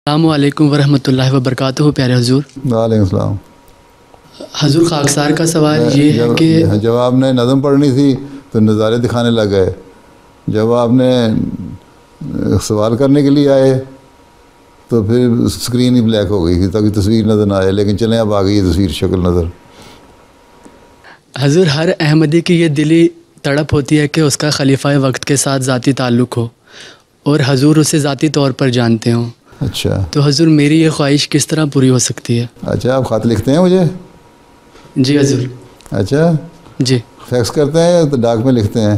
السلام علیکم ورحمۃ اللہ وبرکاتہ. پیارے حضور. وعلیکم السلام. حضور خاکسار کا سوال یہ ہے کہ جب آپ نے نظم پڑھنی تھی تو نظارے دکھانے لگ گئے، جب آپ نے سوال کرنے کے لیے آئے تو پھر اسکرین ہی بلیک ہو گئی تھی تاکہ تصویر نظر نہ آئے، لیکن چلیں اب آ گئی ہے تصویر شکل نظر. حضور ہر احمدی کی یہ دلی تڑپ ہوتی ہے کہ اس کا خلیفہ وقت کے ساتھ ذاتی تعلق ہو اور حضور اسے ذاتی طور پر جانتے ہوں. اچھا تو حضور میری یہ خواہش کس طرح پوری ہو سکتی ہے؟ اچھا، آپ خط لکھتے ہیں مجھے؟ جی حضور. اچھا، جی. فیکس کرتے ہیں یا تو ڈاک میں لکھتے ہیں؟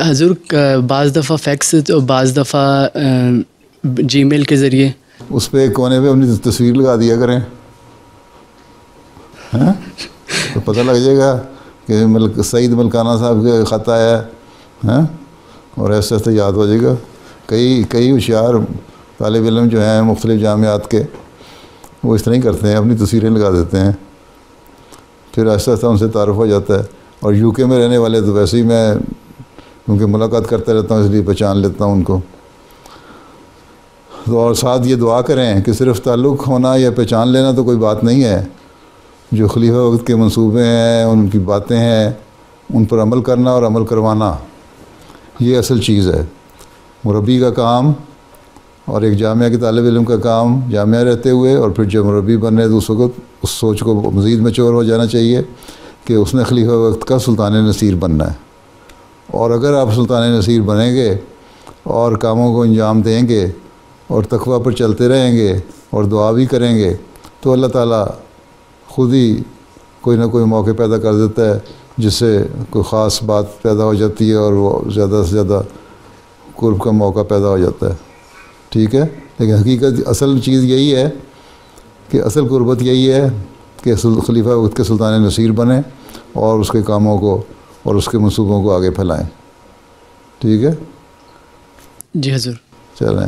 حضور بعض دفعہ فیکس تو بعض دفعہ جی میل کے ذریعے. اس پہ ایک کونے پہ اپنی تصویر لگا دیا کریں، ہاں تو پتہ لگ جائے گا کہ سعید ملکانہ صاحب کے خط آیا ہے، ہاں، اور ایسے ایسے یاد ہو جائے گا. کئی ہوشیار طالب علم جو ہیں مختلف جامعات کے، وہ اس طرح ہی کرتے ہیں، اپنی تصویریں لگا دیتے ہیں، پھر آہستہ آہستہ ان سے تعارف ہو جاتا ہے. اور یو کے میں رہنے والے تو ویسے ہی میں کیونکہ ملاقات کرتا رہتا ہوں اس لیے پہچان لیتا ہوں ان کو. تو اور ساتھ یہ دعا کریں کہ صرف تعلق ہونا یا پہچان لینا تو کوئی بات نہیں ہے، جو خلیفہ وقت کے منصوبے ہیں، ان کی باتیں ہیں، ان پر عمل کرنا اور عمل کروانا، یہ اصل چیز ہے. مربی کا کام اور ایک جامعہ کے طالب علم کا کام جامعہ رہتے ہوئے، اور پھر جب مربی بننے تو اس وقت اس سوچ کو مزید میچور ہو جانا چاہیے کہ اس نے خلیفہ وقت کا سلطان نصیر بننا ہے. اور اگر آپ سلطان نصیر بنیں گے اور کاموں کو انجام دیں گے اور تقویٰ پر چلتے رہیں گے اور دعا بھی کریں گے تو اللہ تعالیٰ خود ہی کوئی نہ کوئی موقع پیدا کر دیتا ہے جس سے کوئی خاص بات پیدا ہو جاتی ہے اور وہ زیادہ سے زیادہ قرب کا موقع پیدا ہو جاتا ہے. ٹھیک ہے، لیکن حقیقت اصل چیز یہی ہے کہ اصل قربت یہی ہے کہ خلیفہ وقت کے سلطان نصیر بنیں اور اس کے کاموں کو اور اس کے منصوبوں کو آگے پھیلائیں. ٹھیک ہے، جی حضور. چلیں.